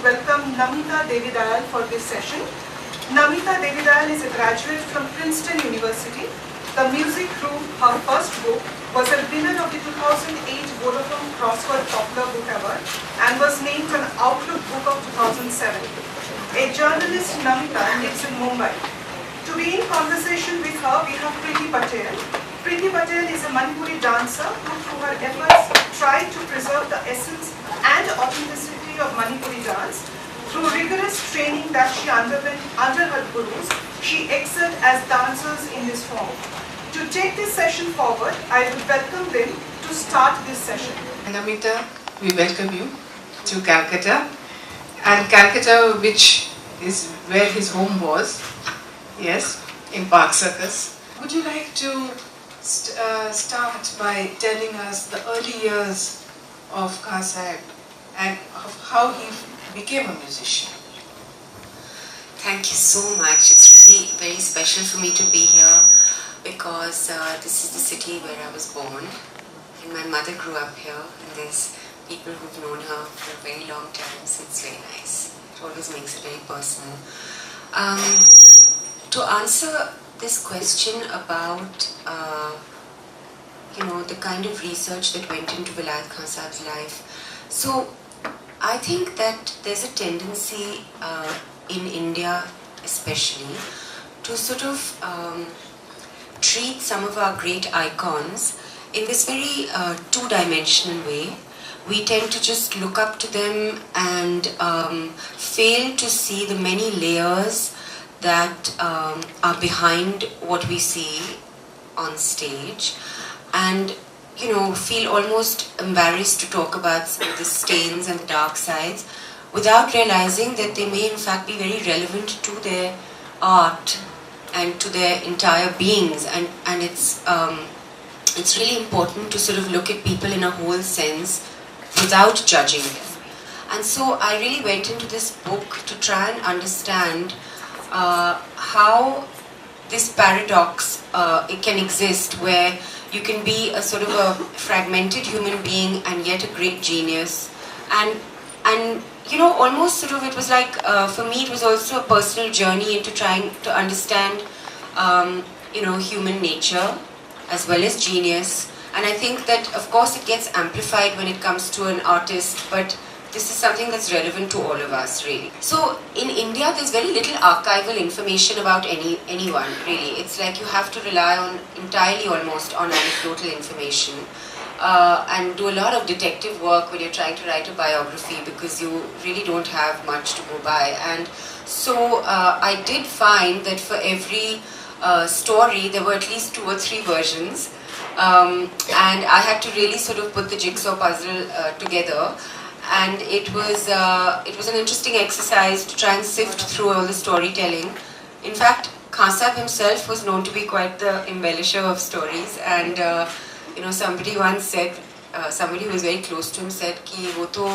welcome Namita Devidayal for this session. Namita Devidayal is a graduate from Princeton University. The Music Room, her first book, was a winner of the 2008 Vodafone Crossword Popular Book Award and was named an Outlook Book of 2007. A journalist, Namita lives in Mumbai. To be in conversation with her, we have Priti Patel. Priti Patel is a Manipuri dancer who, through her efforts, tried to preserve the essence and authenticity of Manipuri dance. Through rigorous training that she underwent under her gurus, she excelled as dancers in this form. To take this session forward, I would welcome them to start this session. Namita, we welcome you to Calcutta. And Calcutta, which is where his home was, yes, in Park Circus. Would you like to start by telling us the early years of Khan Saheb and of how he became a musician? Thank you so much. It's really very special for me to be here because this is the city where I was born and my mother grew up here, and there's people who've known her for a very long time, so it's very nice. It always makes it very personal. To answer this question about the kind of research that went into Vilayat Khan Saheb's life. So I think that there's a tendency in India especially to sort of treat some of our great icons in this very two-dimensional way. We tend to just look up to them and fail to see the many layers that are behind what we see on stage, and feel almost embarrassed to talk about the stains and the dark sides without realizing that they may in fact be very relevant to their art and to their entire beings, and it's really important to sort of look at people in a whole sense without judging them. And so I really went into this book to try and understand how this paradox it can exist, where you can be a sort of a fragmented human being and yet a great genius, and almost sort of, it was like for me it was also a personal journey into trying to understand human nature as well as genius. And I think that of course it gets amplified when it comes to an artist, but this is something that's relevant to all of us, really. So in India, there's very little archival information about anyone, really. It's like you have to rely on entirely almost on anecdotal information and do a lot of detective work when you're trying to write a biography, because you really don't have much to go by. And so I did find that for every story, there were at least 2 or 3 versions. And I had to really sort of put the jigsaw puzzle together. And it was an interesting exercise to try and sift through all the storytelling. In fact, Khan Saheb himself was known to be quite the embellisher of stories. And somebody once said, somebody who was very close to him said, "Ki wo to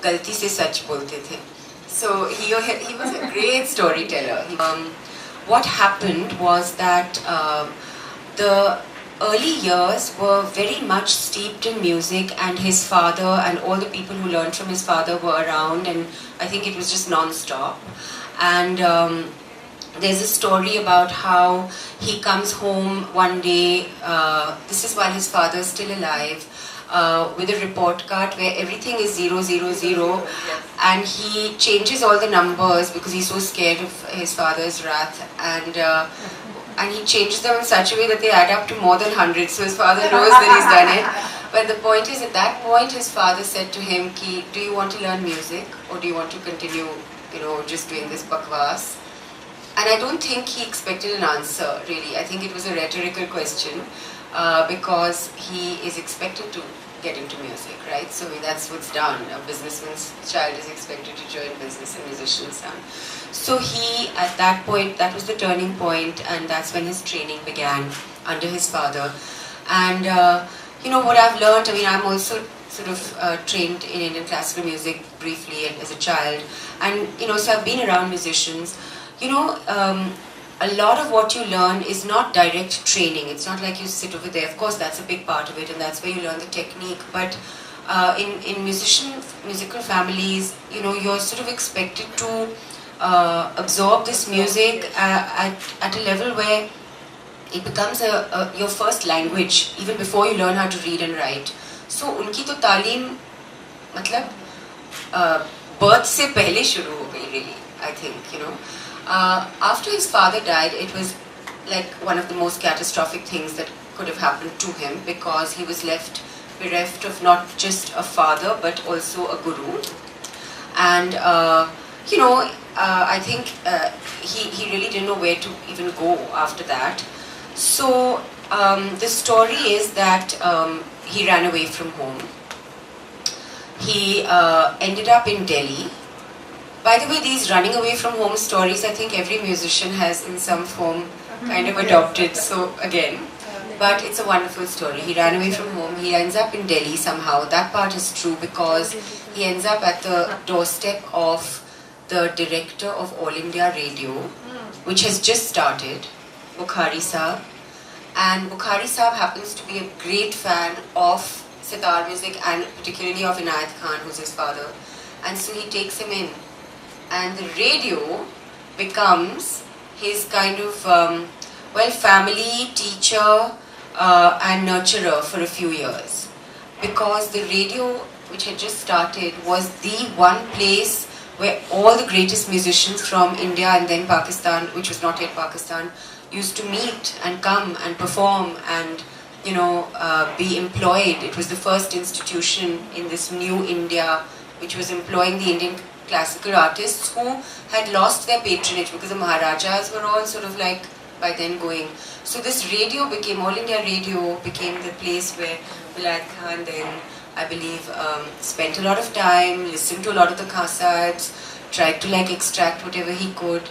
galti se sach bolte the." So he was a great storyteller. What happened was that the early years were very much steeped in music, and his father and all the people who learned from his father were around, and I think it was just non-stop. And there's a story about how he comes home one day, this is while his father is still alive, with a report card where everything is 000, and he changes all the numbers because he's so scared of his father's wrath, and he changes them in such a way that they add up to more than 100, so his father knows that he's done it. But the point is, at that point his father said to him, "Ki, do you want to learn music, or do you want to continue, just doing this bakwas?" And I don't think he expected an answer, really. I think it was a rhetorical question, because he is expected to get into music, right? So that's what's done. A businessman's child is expected to join business, and musician's son. So he, at that point, that was the turning point, and that's when his training began under his father. And what I've learned, I'm also sort of trained in Indian classical music briefly as a child, and so I've been around musicians. A lot of what you learn is not direct training. It's not like you sit over there. Of course, that's a big part of it, and that's where you learn the technique. But in musical families, you know, you're sort of expected to absorb this music at a level where it becomes your first language even before you learn how to read and write. So उनकी तो तालीम मतलब birth से पहले शुरू हो गई, really, I think, you know. After his father died, it was like one of the most catastrophic things that could have happened to him, because he was left bereft of not just a father but also a guru. And you know, I think he really didn't know where to even go after that. So the story is that he ran away from home. He ended up in Delhi. By the way, these running away from home stories, I think every musician has in some form kind of adopted. So again, but it's a wonderful story. He ran away from home. He ends up in Delhi somehow. That part is true because he ends up at the doorstep of the director of All India Radio, which has just started, Bukhari Saheb. And Bukhari Saheb happens to be a great fan of sitar music and particularly of Vilayat Khan, who's his father. And so he takes him in. And the radio becomes his kind of, family, teacher and nurturer for a few years. Because the radio, which had just started, was the one place where all the greatest musicians from India and then Pakistan, which was not yet Pakistan, used to meet and come and perform and, you know, be employed. It was the first institution in this new India which was employing the Indian classical artists who had lost their patronage because the Maharajas were all sort of like by then going. So this radio became, All India Radio became the place where Vilayat Khan then, I believe, spent a lot of time, listened to a lot of the Khan Sahebs, tried to like extract whatever he could.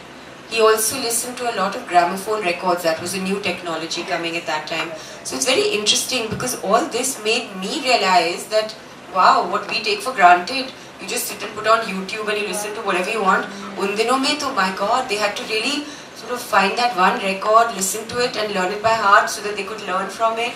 He also listened to a lot of gramophone records. That was a new technology coming at that time. So it's very interesting because all this made me realize that, wow, what we take for granted, you just sit and put on YouTube and you listen to whatever you want. Un dinon mein to, my God, they had to really sort of find that one record, listen to it and learn it by heart so that they could learn from it.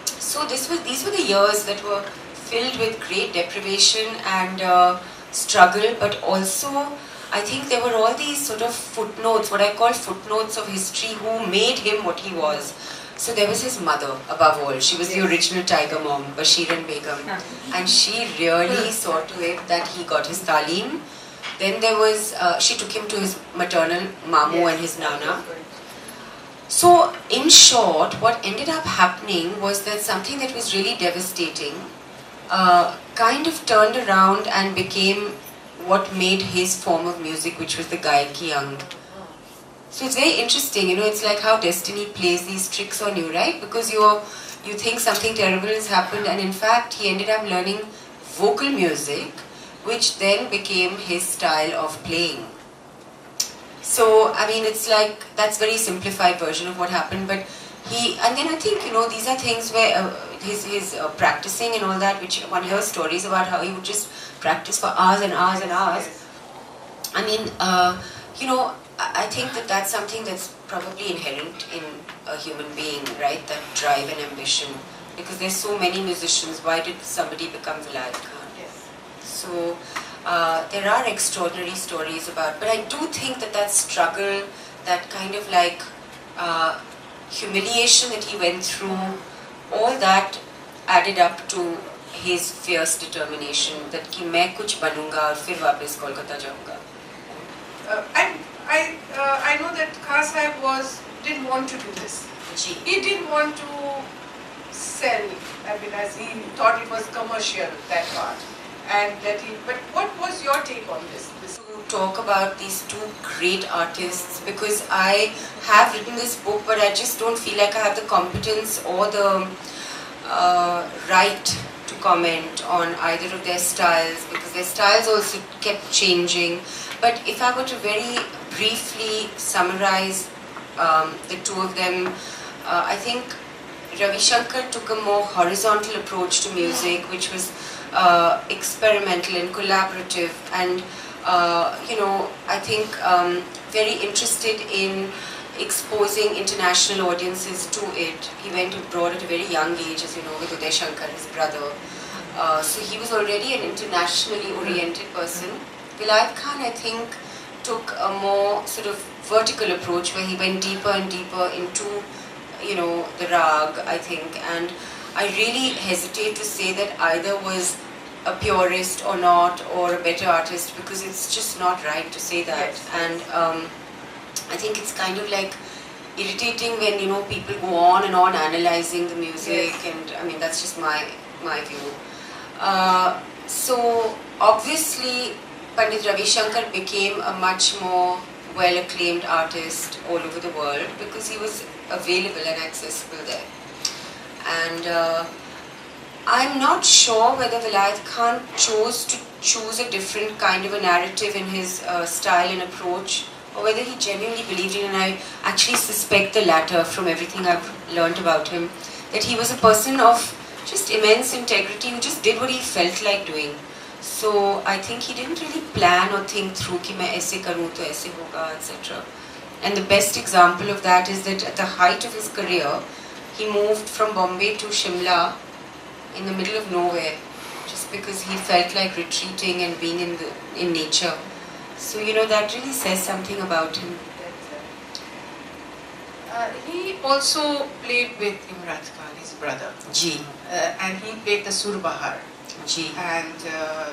So these were the years that were filled with great deprivation and struggle, but also I think there were all these sort of footnotes, what I call footnotes of history, who made him what he was. So there was his mother, above all. She was the original tiger mom, Bashiran Begum. And she really saw to it that he got his talim. Then there was, she took him to his maternal mamu and his nana. So in short, what ended up happening was that something that was really devastating kind of turned around and became what made his form of music, which was the Gaiki Ang. So it's very interesting, you know, it's like how destiny plays these tricks on you, right? Because you think something terrible has happened, and in fact he ended up learning vocal music, which then became his style of playing. So, I mean, it's like, that's very simplified version of what happened, but and then I think, you know, these are things where his practicing and all that, which one hears stories about how he would just practice for hours and hours and hours. I mean, you know, I think that that's something that's probably inherent in a human being, right? That drive and ambition. Because there's so many musicians, why did somebody become Vilayat Khan? Yes. So, there are extraordinary stories about, but I do think that that struggle, that kind of like humiliation that he went through, all that added up to his fierce determination that कि मैं कुछ बनूंगा और फिर वापस कोलकाता जाऊंगा. And I know that Khan Saheb didn't want to do this. Ji. He didn't want to sell, I mean, as he thought it was commercial, that part. And that but what was your take on this? To talk about these two great artists, because I have written this book, but I just don't feel like I have the competence or the right to comment on either of their styles, because their styles also kept changing. But if I were to very briefly summarize the two of them, I think Ravi Shankar took a more horizontal approach to music, which was experimental and collaborative, and you know, I think very interested in exposing international audiences to it. He went abroad at a very young age, as you know, with Uday Shankar, his brother. So he was already an internationally oriented person. Vilayat Khan, I think, took a more sort of vertical approach where he went deeper and deeper into, the rag, I think. And I really hesitate to say that either was a purist or not, or a better artist, because it's just not right to say that. Yes. And I think it's kind of like irritating when people go on and on analyzing the music, Yes. and I mean that's just my view. So obviously Pandit Ravi Shankar became a much more well acclaimed artist all over the world because he was available and accessible there. And I'm not sure whether Vilayat Khan chose to choose a different kind of a narrative in his style and approach, or whether he genuinely believed in it. And I actually suspect the latter from everything I've learnt about him, that he was a person of just immense integrity who just did what he felt like doing. So I think he didn't really plan or think through कि मैं ऐसे करूँ तो ऐसे होगा, etc. And the best example of that is that at the height of his career, he moved from Bombay to Shimla in the middle of nowhere, just because he felt like retreating and being in nature. So that really says something about him. He also played with Imrat Khan, his brother. Ji. And he played the Sur Bahar. Ji. And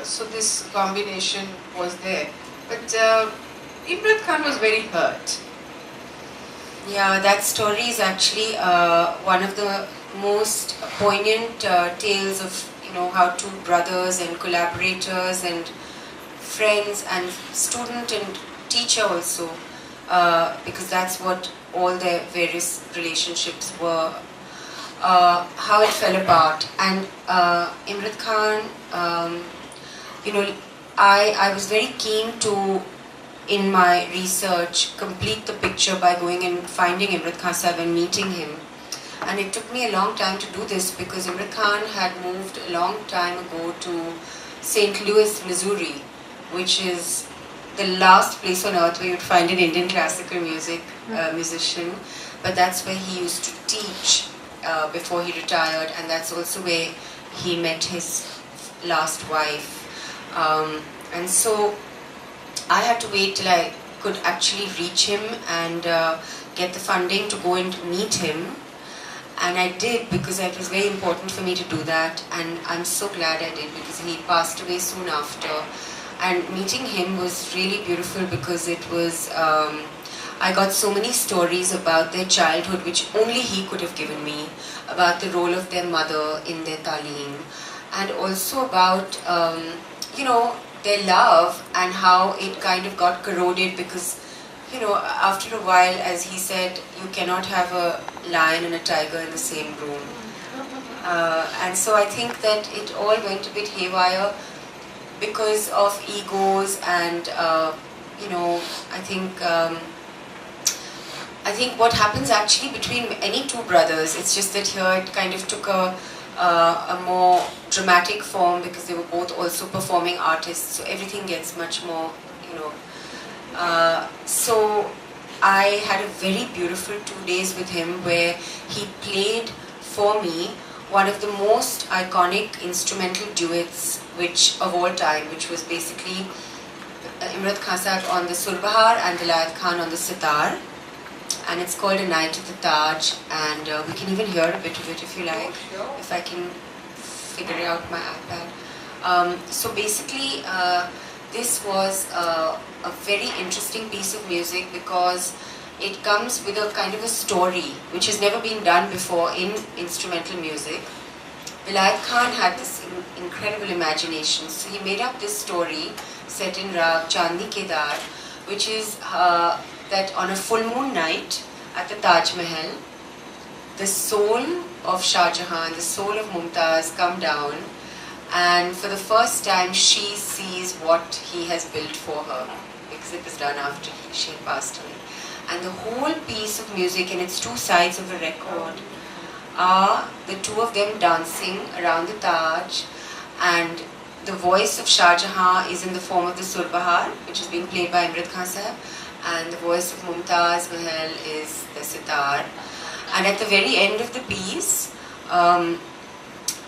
so this combination was there. But Imrat Khan was very hurt. Yeah, that story is actually one of the most poignant tales of how two brothers and collaborators and friends and student and teacher also, because that's what all their various relationships were, how it fell apart. And Imrat Khan, I was very keen to, in my research, complete the picture by going and finding Imrat Khan Saheb and meeting him. And it took me a long time to do this because Imrat Khan had moved a long time ago to St. Louis, Missouri, which is the last place on earth where you'd find an Indian classical music musician. But that's where he used to teach before he retired, and that's also where he met his last wife. And so I had to wait till I could actually reach him and get the funding to go and meet him. And I did, because it was very important for me to do that, and I'm so glad I did because he passed away soon after. And meeting him was really beautiful because it was, I got so many stories about their childhood which only he could have given me, about the role of their mother in their taaleem, and also about, their love and how it kind of got corroded because, after a while, as he said, you cannot have a lion and a tiger in the same room. And so I think that it all went a bit haywire because of egos and, I think what happens actually between any two brothers, it's just that here it kind of took a more dramatic form because they were both also performing artists, so everything gets much more, So I had a very beautiful 2 days with him where he played for me one of the most iconic instrumental duets of all time, which was basically Imrat Khan Saheb on the Sur Bahar and Vilayat Khan on the sitar. And it's called A Night at the Taj, and we can even hear a bit of it if you like, if I can figure out my iPad. So basically, this was a very interesting piece of music because it comes with a kind of a story which has never been done before in instrumental music. Vilayat Khan had this incredible imagination, so he made up this story set in Rag Chandni Kedar, which is that on a full moon night at the Taj Mahal, the soul of Shah Jahan, the soul of Mumtaz come down, and for the first time she sees what he has built for her, because it was done after she had passed away. And the whole piece of music, and it's two sides of a record, are the two of them dancing around the Taj, and the voice of Shah Jahan is in the form of the Sur Bahar, which is being played by Imrat Khan Saheb, and the voice of Mumtaz Mahal is the sitar. And at the very end of the piece,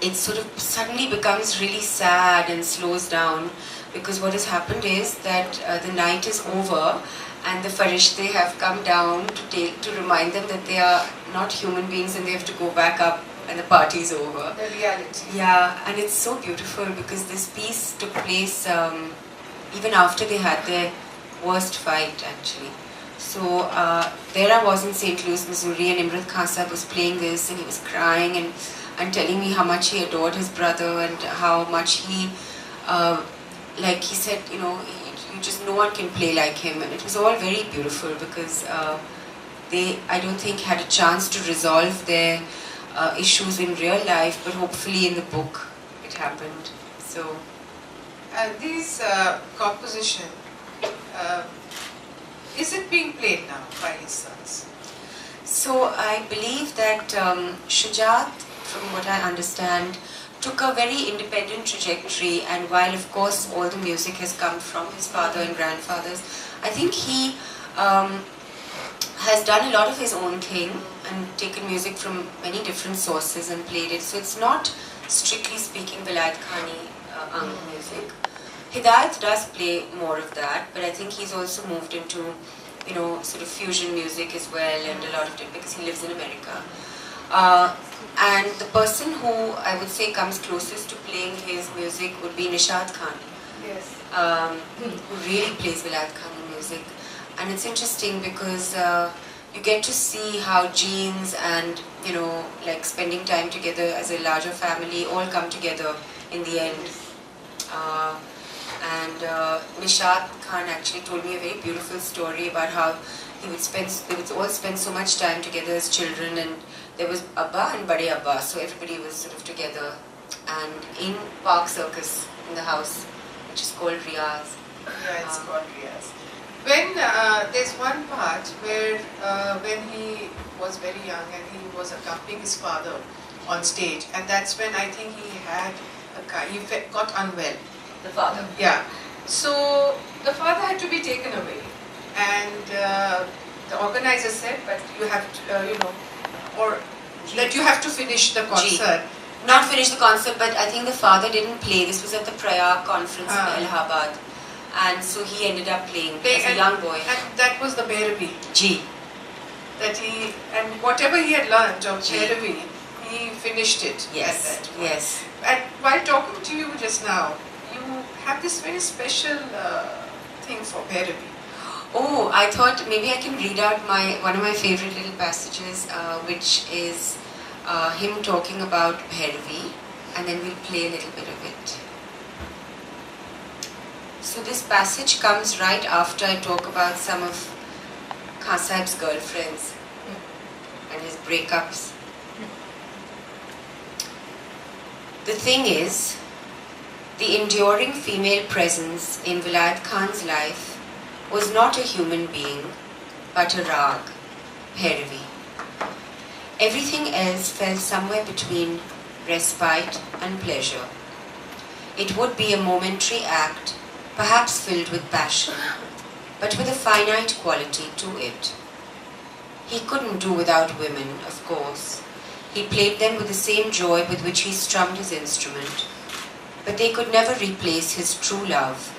it sort of suddenly becomes really sad and slows down, because what has happened is that the night is over and the farishte have come down to remind them that they are not human beings and they have to go back up and the party's over. The reality. Yeah, and it's so beautiful because this piece took place even after they had their worst fight, actually. So there I was in St. Louis, Missouri, and Imrat Khan Saheb was playing this, and he was crying and telling me how much he adored his brother and how much he, like he said, you know, no one can play like him, and it was all very beautiful because they, I don't think, had a chance to resolve their issues in real life, but hopefully in the book it happened. So These composition, is it being played now by his sons? So I believe that Shujat, from what I understand, took a very independent trajectory, and while of course all the music has come from his father and grandfathers, I think he has done a lot of his own thing and taken music from many different sources and played it. So it's not strictly speaking Vilayat Khani music. Hidayat does play more of that, but I think he's also moved into, you know, sort of fusion music as well, and a lot of it because he lives in America. And the person who I would say comes closest to playing his music would be Nishad Khan, Yes. who really plays Vilayat Khani music. And it's interesting because you get to see how genes and, you know, like spending time together as a larger family all come together in the end. And Nishad Khan actually told me a very beautiful story about how they would all spend so much time together as children, and there was Abba and Bade Abba, so everybody was sort of together. And in Park Circus, in the house, which is called Riyaz. Yeah, it's called Riyaz. When there's one part where when he was very young and he was accompanying his father on stage, and that's when I think he had got unwell. The father. Yeah. So the father had to be taken away, and the organizer said, "But you have to, you know, or that you have to finish the concert." Not finish the concert, but I think the father didn't play. This was at the Prayag conference in Allahabad, and so he ended up playing as a young boy. And that was the Bhairavi. Ji. That he, and whatever he had learned of Bhairavi, he finished it. Yes. At that point. Yes. And while talking to you just now, you have this very special thing for Bhairavi. Oh, I thought maybe I can read out one of my favorite little passages, which is him talking about Bhairavi, and then we'll play a little bit of it. So this passage comes right after I talk about some of Khan Saheb's girlfriends and his breakups. The thing is, the enduring female presence in Vilayat Khan's life was not a human being, but a rag, Bhairavi. Everything else fell somewhere between respite and pleasure. It would be a momentary act, perhaps filled with passion, but with a finite quality to it. He couldn't do without women, of course. He played them with the same joy with which he strummed his instrument, but they could never replace his true love.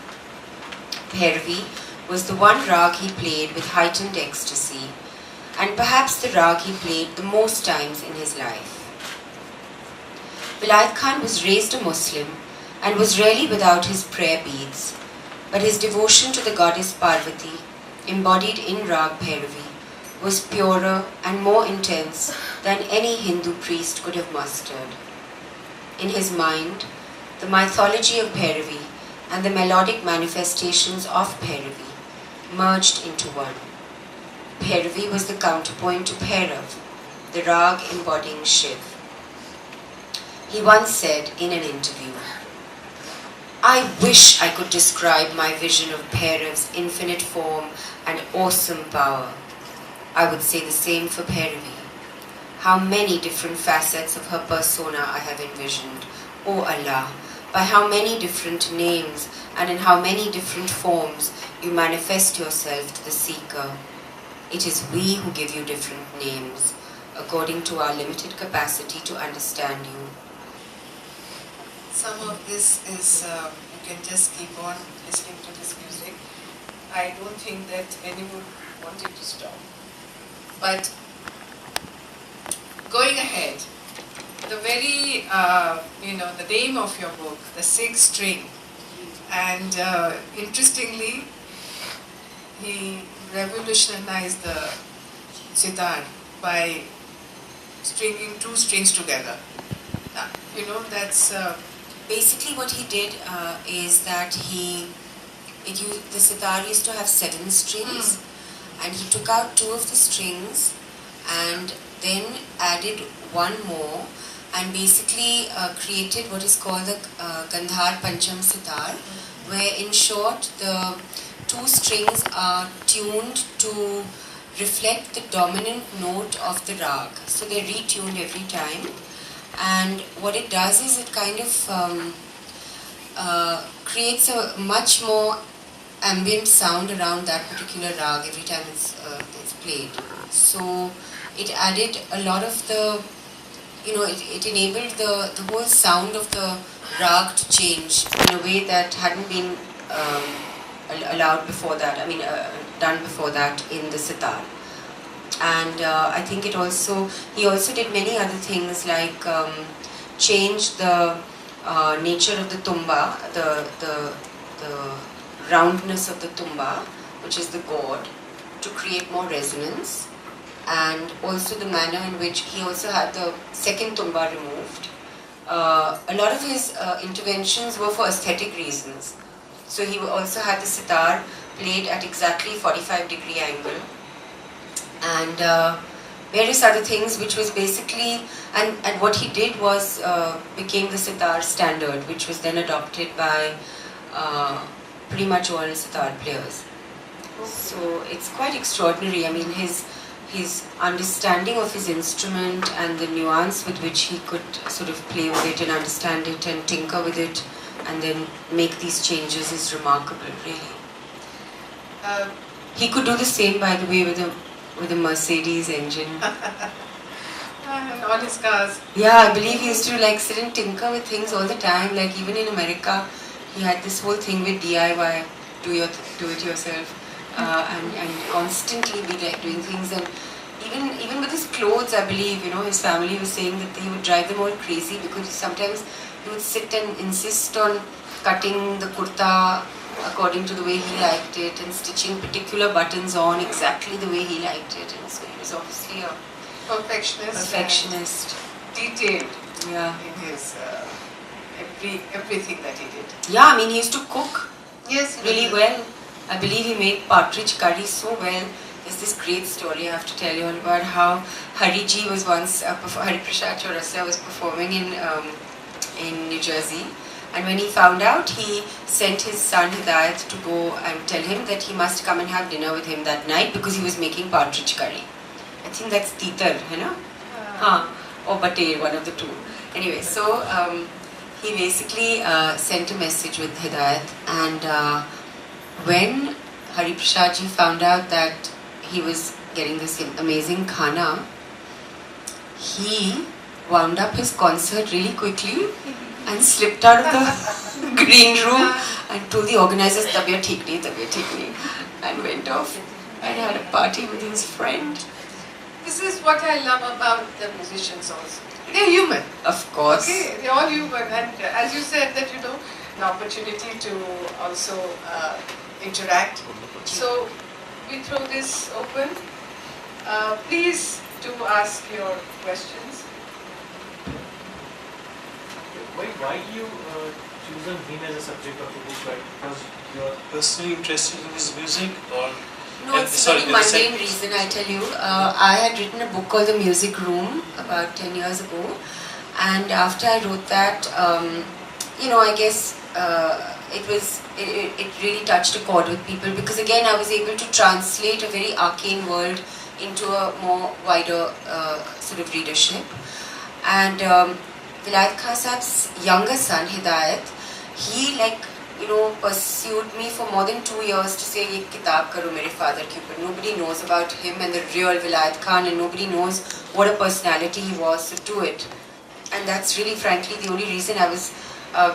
Bhairavi was the one rag he played with heightened ecstasy, and perhaps the rag he played the most times in his life. Vilayat Khan was raised a Muslim and was rarely without his prayer beads, but his devotion to the goddess Parvati, embodied in rag Bhairavi, was purer and more intense than any Hindu priest could have mustered. In his mind, the mythology of Bhairavi and the melodic manifestations of Bhairavi merged into one. Bhairavi was the counterpoint to Bhairav, the rag embodying Shiv. He once said in an interview, "I wish I could describe my vision of Bhairav's infinite form and awesome power. I would say the same for Bhairavi. How many different facets of her persona I have envisioned. O Allah, by how many different names and in how many different forms you manifest yourself to the seeker. It is we who give you different names, according to our limited capacity to understand you. some of this is, you can just keep on listening to this music. I don't think that anyone wanted to stop. But going ahead, the very, the name of your book, The Sixth String, and interestingly, he revolutionized the sitar by stringing two strings together. That's... Basically what he did is that the sitar used to have 7 strings, and he took out 2 of the strings and then added 1 more and basically created what is called the Gandhar Pancham sitar, where in short the 2 strings are tuned to reflect the dominant note of the rag. So they're retuned every time, and what it does is it kind of creates a much more ambient sound around that particular rag every time it's played. So it added a lot of the, it enabled the whole sound of the rag to change in a way that hadn't been allowed before that, done before that in the sitar. And I think he also did many other things like change the nature of the tumba, the roundness of the tumba, which is the gourd, to create more resonance, and also the manner in which he also had the second tumba removed. A lot of his interventions were for aesthetic reasons. So he also had the sitar played at exactly 45-degree angle, and various other things, which was basically, and what he did was became the sitar standard, which was then adopted by pretty much all sitar players. So it's quite extraordinary. His understanding of his instrument and the nuance with which he could sort of play with it and understand it and tinker with it and then make these changes is remarkable, really. He could do the same, by the way, with a Mercedes engine. And all his cars. Yeah, I believe he used to sit and tinker with things all the time. Like even in America, he had this whole thing with DIY, do it yourself, and constantly be doing things. And even with his clothes, I believe, his family was saying that he would drive them all crazy because sometimes he would sit and insist on cutting the kurta according to the way he liked it and stitching particular buttons on exactly the way he liked it. And so he was obviously a perfectionist. Detailed. Yeah. In his everything that he did. Yeah, he used to cook. Yes, really well. I believe he made partridge curry so well. There's this great story I have to tell you all about how Hariji was once, Hari Prasad Chaurasiya was performing in New Jersey. And when he found out, he sent his son Hidayat to go and tell him that he must come and have dinner with him that night because he was making partridge curry. I think that's Titar, or Bater, one of the two. Anyway, so he basically sent a message with Hidayat, and when Hari Prasad ji found out that he was getting this amazing khana, he wound up his concert really quickly and slipped out of the green room and told the organizers, "Tabiyat theek nahi," and went off and had a party with his friend. This is what I love about the musicians also. They're human. Of course. Okay, they're all human, and as you said that an opportunity to also interact. So we throw this open. Please do ask your questions. Why you chosen him as a subject of the book? Right? Because you are personally interested in his music, or? No, it's a very mundane reason, I tell you. I had written a book called The Music Room about 10 years ago, and after I wrote that, I guess it really touched a chord with people, because again I was able to translate a very arcane world into a more wider sort of readership. And Vilayat Khan Saheb's younger son Hidayat, he pursued me for more than 2 years to say, "Ye kitab karo mere father ke upar." Nobody knows about him and the real Vilayat Khan, and nobody knows what a personality he was, so do it. And that's really, frankly, the only reason I was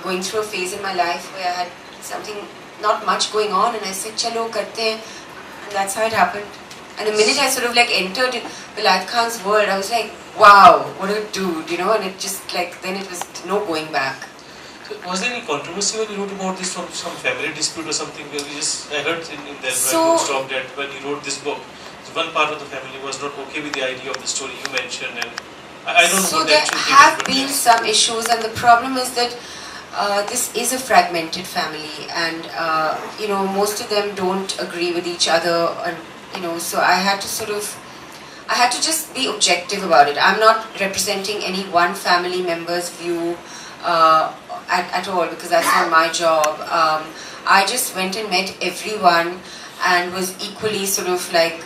going through a phase in my life where I had something, not much going on, and I said, chalo, karte hain. And that's how it happened. And the minute I sort of like entered Vilayat Khan's world, I was like, wow, what a dude, you know, and it just like, then it was no going back. So was there any controversy when you wrote about this from some family dispute or something? Because I heard in that book stopped that when you wrote this book, one part of the family was not okay with the idea of the story you mentioned, and I don't know so what the there actual have thing is, been some issues, and the problem is that this is a fragmented family, and you know, most of them don't agree with each other, and you know, so I had to just be objective about it. I'm not representing any one family member's view at all, because that's not my job. I just went and met everyone and was equally sort of like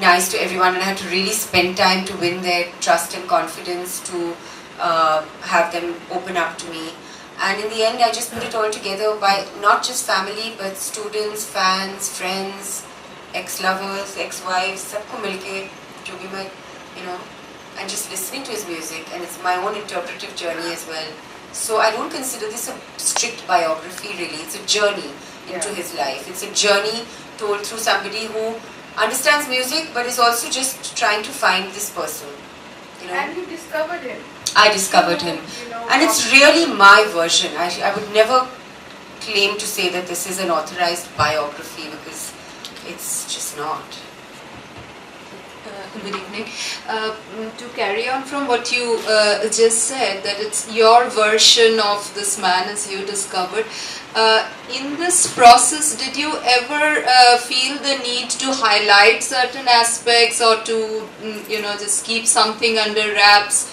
nice to everyone, and I had to really spend time to win their trust and confidence, to have them open up to me. And in the end, I just put it all together by not just family, but students, fans, friends, ex-lovers, ex-wives, sabko milke, jo bhi main, you know, and just listening to his music. And it's my own interpretive journey as well. So I don't consider this a strict biography really. It's a journey into his life. It's a journey told through somebody who understands music but is also just trying to find this person. You know? And you discovered him. I discovered him. And it's really my version. I would never claim to say that this is an authorized biography, because it's just not. Good evening. To carry on from what you just said, that it's your version of this man as you discovered. In this process, did you ever feel the need to highlight certain aspects, or to, you know, just keep something under wraps,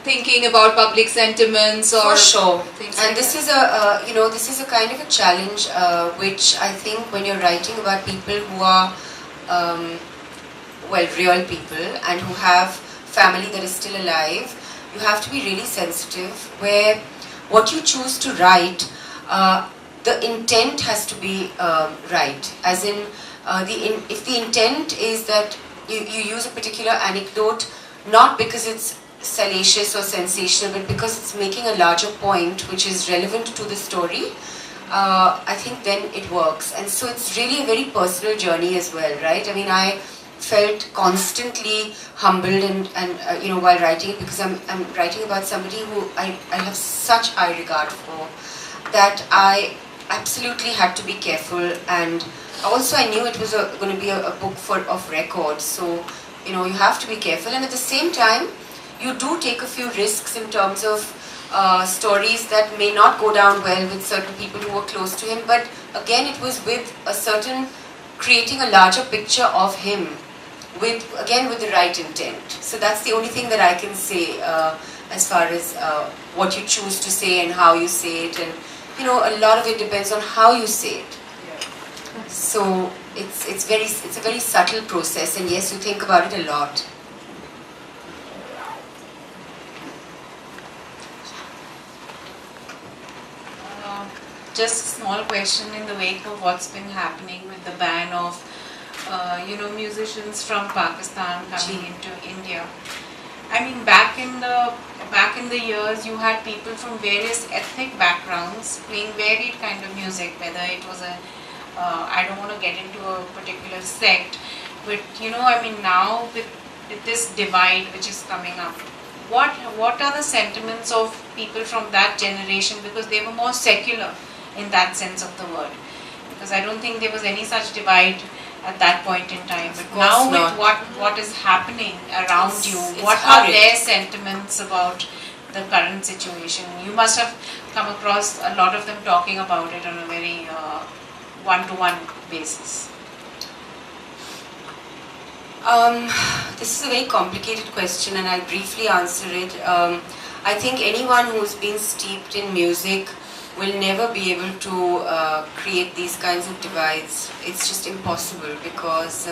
thinking about public sentiments or for sure? Things and like this that? is a this is a kind of a challenge, which I think when you're writing about people who are well, real people and who have family that is still alive, you have to be really sensitive, where what you choose to write, the intent has to be right. As in, if the intent is that you use a particular anecdote, not because it's salacious or sensational, but because it's making a larger point which is relevant to the story, I think then it works. And so it's really a very personal journey as well, right? I mean, I felt constantly humbled and you know, while writing it, because I'm writing about somebody who I have such high regard for, that I absolutely had to be careful. And also I knew it was going to be a book of records, so you know, you have to be careful. And at the same time, you do take a few risks in terms of stories that may not go down well with certain people who were close to him, but again, it was with a certain, creating a larger picture of him, with the right intent. So that's the only thing that I can say as far as what you choose to say and how you say it, and you know, a lot of it depends on how you say it. So it's a very subtle process, and yes, you think about it a lot. Just a small question in the wake of what's been happening with the ban of you know, musicians from Pakistan coming into India. I mean, back in the years, you had people from various ethnic backgrounds playing varied kind of music, whether it was I don't want to get into a particular sect, but you know, I mean, now with this divide which is coming up, what are the sentiments of people from that generation, because they were more secular in that sense of the word, because I don't think there was any such divide at that point in time, but now with what is happening around you, what are their sentiments about the current situation? You must have come across a lot of them talking about it on a very one-to-one basis. This is a very complicated question, and I'll briefly answer it. I think anyone who's been steeped in music will never be able to create these kinds of divides. It's just impossible, because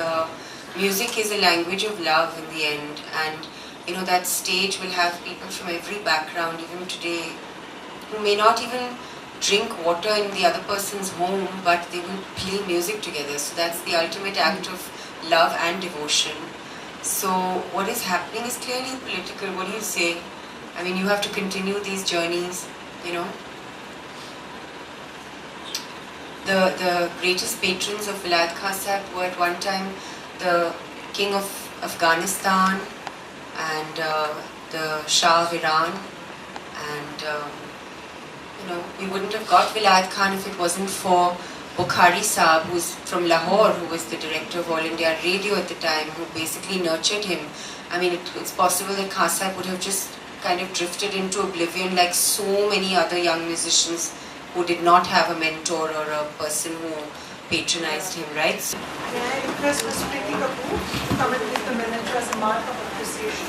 music is a language of love in the end, and you know, that stage will have people from every background, even today, who may not even drink water in the other person's home, but they will play music together. So that's the ultimate act of love and devotion. So what is happening is clearly political. What do you say? I mean, you have to continue these journeys. you know. The greatest patrons of Vilayat Khan Saheb were at one time the King of Afghanistan and the Shah of Iran, and you know, we wouldn't have got Vilayat Khan if it wasn't for Bukhari Sahib, who's from Lahore, who was the director of All India Radio at the time, who basically nurtured him. I mean, it's possible that Khan Saheb would have just kind of drifted into oblivion like so many other young musicians who did not have a mentor or a person who patronized him, right? So, may I request Ms. Priti Patel to come and give the manager as a mark of appreciation?